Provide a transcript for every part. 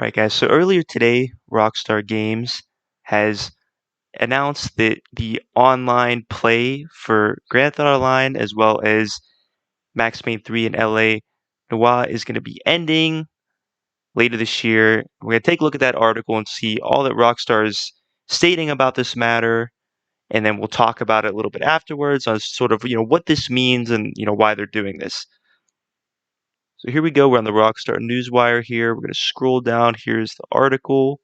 Alright guys, so earlier today, Rockstar Games has announced that the online play for Grand Theft Auto Online as well as Max Payne 3 in LA Noire is going to be ending later this year. We're going to take a look at that article and see all that Rockstar is stating about this matter, and then we'll talk about it a little bit afterwards on sort of, what this means and, why they're doing this. So here we go. We're on the Rockstar Newswire here. We're going to scroll down. Here's the article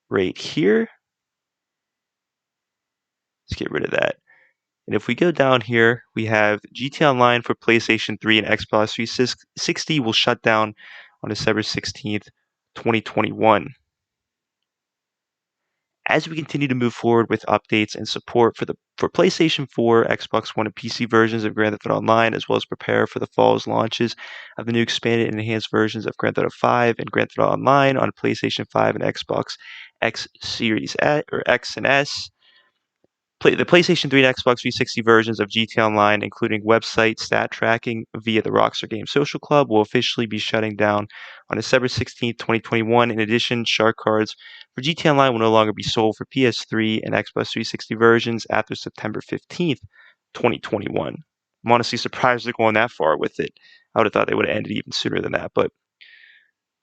right here. Let's get rid of that. And if we go down here, we have GTA Online for PlayStation 3 and Xbox 360 will shut down on December 16th, 2021. As we continue to move forward with updates and support for PlayStation 4, Xbox One, and PC versions of Grand Theft Auto Online, as well as prepare for the fall's launches of the new expanded and enhanced versions of Grand Theft Auto 5 and Grand Theft Auto Online on PlayStation 5 and Xbox X Series X and S. The PlayStation 3 and Xbox 360 versions of GTA Online, including website stat tracking via the Rockstar Games Social Club, will officially be shutting down on December 16th, 2021. In addition, shark cards for GTA Online will no longer be sold for PS3 and Xbox 360 versions after September 15th, 2021. I'm honestly surprised they're going that far with it. I would have thought they would have ended even sooner than that, but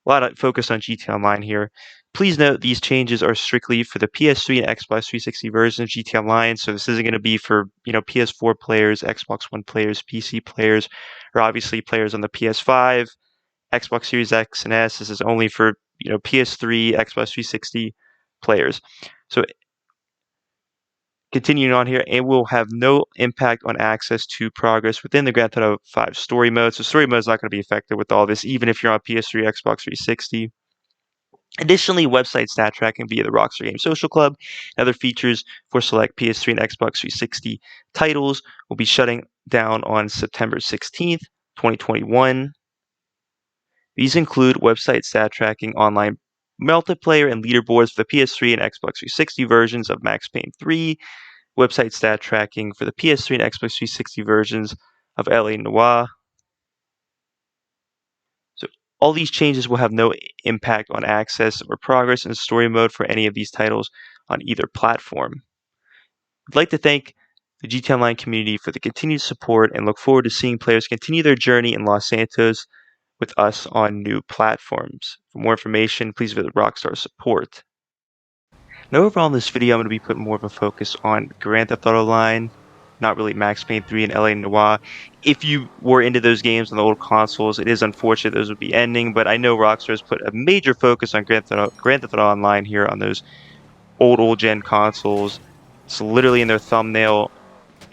a lot of focus on GTA Online here. Please note these changes are strictly for the PS3 and Xbox 360 version of GTA Online, so this isn't going to be for PS4 players, Xbox One players, PC players, or obviously players on the PS5, Xbox Series X and S. This is only for PS3, Xbox 360 players. So continuing on here, it will have no impact on access to progress within the Grand Theft Auto 5 story mode. So story mode is not going to be affected with all this, even if you're on PS3, Xbox 360. Additionally, website stat tracking via the Rockstar Games Social Club and other features for select PS3 and Xbox 360 titles will be shutting down on September 16th, 2021. These include website stat tracking, online multiplayer, and leaderboards for the PS3 and Xbox 360 versions of Max Payne 3, website stat tracking for the PS3 and Xbox 360 versions of LA Noire. So all these changes will have no impact on access or progress in story mode for any of these titles on either platform. I'd like to thank the GTA Online community for the continued support and look forward to seeing players continue their journey in Los Santos with us on new platforms. For more information, please visit Rockstar Support. Now overall in this video, I'm going to be putting more of a focus on Grand Theft Auto Online, not really Max Payne 3 and LA Noire. If you were into those games on the old consoles, it is unfortunate those would be ending, but I know Rockstar has put a major focus on Grand Theft Auto Online here on those old gen consoles. It's literally in their thumbnail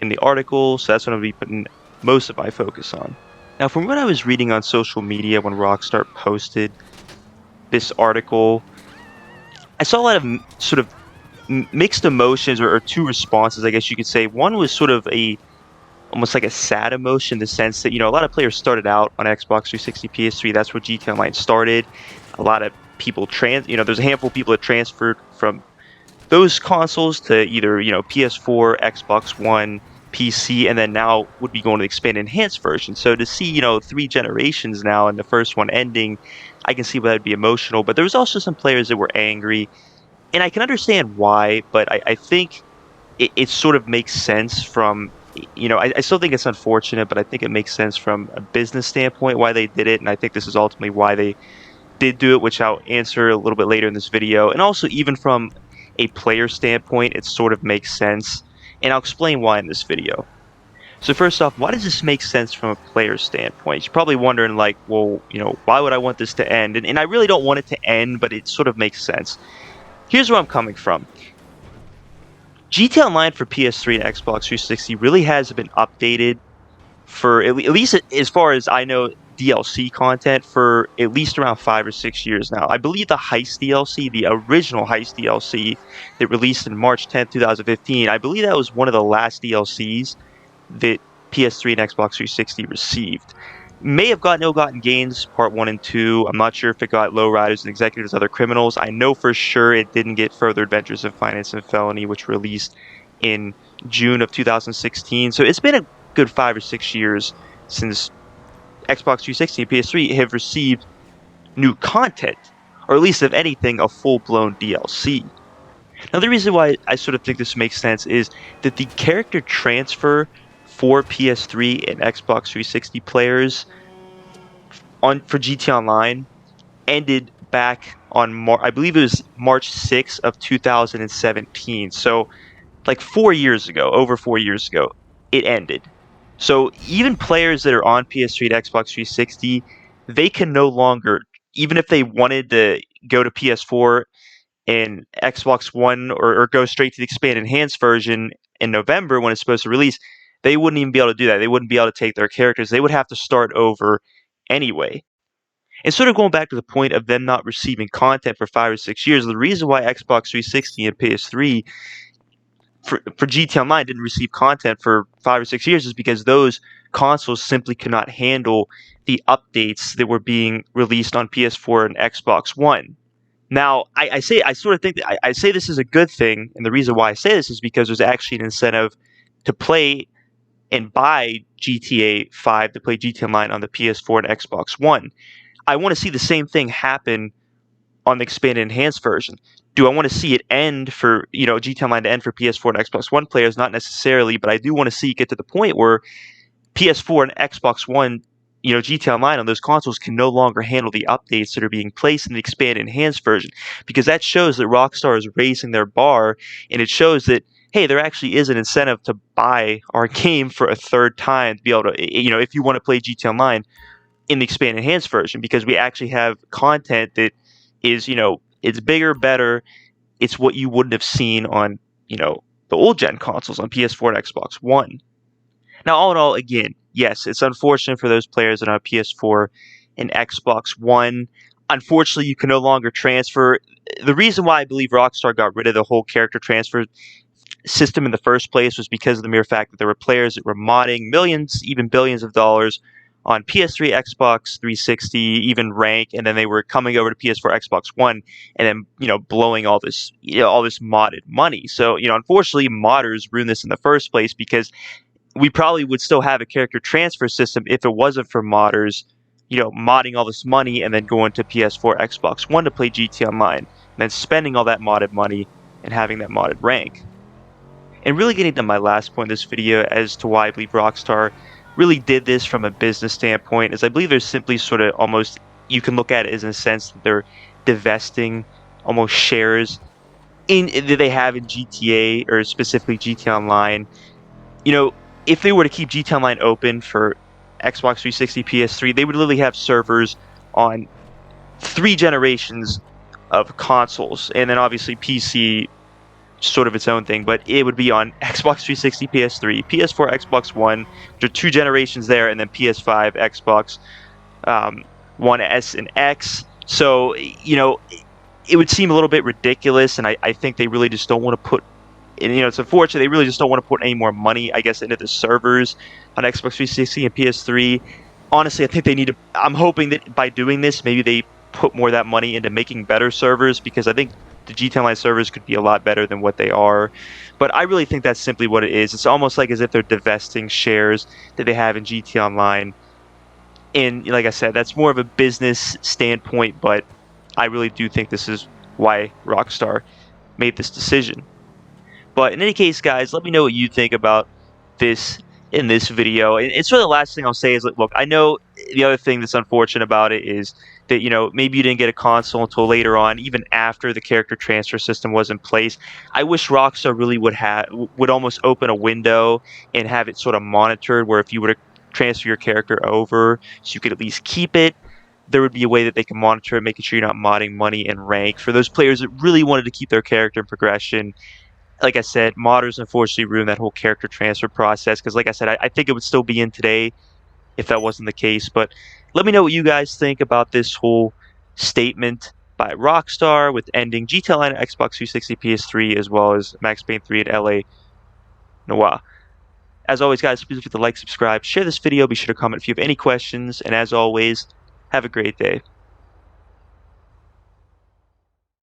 in the article, so that's what I'm going to be putting most of my focus on. Now, from what I was reading on social media when Rockstar posted this article, I saw a lot of sort of mixed emotions or two responses, I guess you could say. One was sort of almost like a sad emotion in the sense that, a lot of players started out on Xbox 360, PS3. That's where GTA Online started. A lot of people there's a handful of people that transferred from those consoles to either, PS4, Xbox One, PC, and then now would be going to the expand enhanced version. So to see, 3 generations now and the first one ending, I can see why that'd be emotional. But there was also some players that were angry, and I can understand why, but I think it sort of makes sense from, I still think it's unfortunate, but I think it makes sense from a business standpoint why they did it, and I think this is ultimately why they did do it, which I'll answer a little bit later in this video. And also, even from a player standpoint, it sort of makes sense, and I'll explain why in this video. So first off, why does this make sense from a player standpoint? You're probably wondering, like, well, why would I want this to end? And I really don't want it to end, but it sort of makes sense. Here's where I'm coming from. GTA Online for PS3 and Xbox 360 really has been updated for, at least as far as I know, DLC content for at least around 5 or 6 years now. I believe the Heist DLC, the original Heist DLC that released in March 10th, 2015, I believe that was one of the last DLCs that PS3 and Xbox 360 received. May have gotten Ill-Gotten Gains Part 1 and 2. I'm not sure if it got Lowriders and Executives Other Criminals. I know for sure it didn't get Further Adventures of Finance and Felony, which released in June of 2016. So it's been a good 5 or 6 years since Xbox 360 and PS3 have received new content or at least, if anything, a full-blown DLC. Now, the reason why I sort of think this makes sense is that the character transfer for PS3 and Xbox 360 players for GT Online ended back on I believe it was March 6th of 2017. So like 4 years ago, over 4 years ago, it ended. So even players that are on PS3 and Xbox 360, they can no longer, even if they wanted to go to PS4 and Xbox One, or go straight to the expanded enhanced version in November when it's supposed to release, they wouldn't even be able to do that. They wouldn't be able to take their characters. They would have to start over anyway. And sort of going back to the point of them not receiving content for 5 or 6 years, the reason why Xbox 360 and PS3 for GT Online didn't receive content for 5 or 6 years is because those consoles simply could not handle the updates that were being released on PS4 and Xbox One. Now, I sort of think that I say this is a good thing, and the reason why I say this is because there's actually an incentive to play and buy GTA 5 to play GT Online on the PS4 and Xbox One. I want to see the same thing happen on the expanded enhanced version. Do I want to see it end for, GT Online to end for PS4 and Xbox One players? Not necessarily, but I do want to see it get to the point where PS4 and Xbox One, GT Online on those consoles can no longer handle the updates that are being placed in the expanded enhanced version, because that shows that Rockstar is raising their bar, and it shows that, hey, there actually is an incentive to buy our game for a third time to be able to, if you want to play GT Online in the expanded enhanced version, because we actually have content that is, it's bigger, better. It's what you wouldn't have seen on, the old gen consoles on PS4 and Xbox One. Now, all in all, again, yes, it's unfortunate for those players that are on PS4 and Xbox One. Unfortunately, you can no longer transfer. The reason why I believe Rockstar got rid of the whole character transfer system in the first place was because of the mere fact that there were players that were modding millions, even billions of dollars on PS3, Xbox 360, even rank, and then they were coming over to PS4, Xbox One, and then blowing all this modded money. So unfortunately, modders ruined this in the first place, because we probably would still have a character transfer system if it wasn't for modders, modding all this money and then going to PS4, Xbox One to play GT Online, and then spending all that modded money and having that modded rank. And really getting to my last point in this video as to why I believe Rockstar really did this from a business standpoint is I believe there's simply sort of almost, you can look at it as in a sense that they're divesting almost shares that they have in GTA, or specifically GTA Online. If they were to keep GT Online open for Xbox 360, PS3, they would literally have servers on 3 generations of consoles, and then obviously PC, sort of its own thing, but it would be on Xbox 360, PS3, PS4, Xbox One, which are 2 generations there, and then PS5, Xbox One S and X. So, it would seem a little bit ridiculous, and I think they really just don't want to put, and it's unfortunate, they really just don't want to put any more money, I guess, into the servers on Xbox 360 and PS3. Honestly, I think they need to, I'm hoping that by doing this, maybe they put more of that money into making better servers, because I think the GT Online servers could be a lot better than what they are. But I really think that's simply what it is. It's almost like as if they're divesting shares that they have in GT Online. And like I said, that's more of a business standpoint, but I really do think this is why Rockstar made this decision. But in any case, guys, let me know what you think about this in this video. And it's really the last thing I'll say is, look, I know the other thing that's unfortunate about it is that, maybe you didn't get a console until later on, even after the character transfer system was in place. I wish Rockstar really would almost open a window and have it sort of monitored, where if you were to transfer your character over, so you could at least keep it, there would be a way that they can monitor it, making sure you're not modding money and rank for those players that really wanted to keep their character in progression. Like I said, modders unfortunately ruined that whole character transfer process, because like I said, I think it would still be in today if that wasn't the case. But let me know what you guys think about this whole statement by Rockstar with ending GTA Online, Xbox 360, PS3, as well as Max Payne 3 at LA Noire. As always, guys, please forget to like, subscribe, share this video, be sure to comment if you have any questions, and as always, have a great day.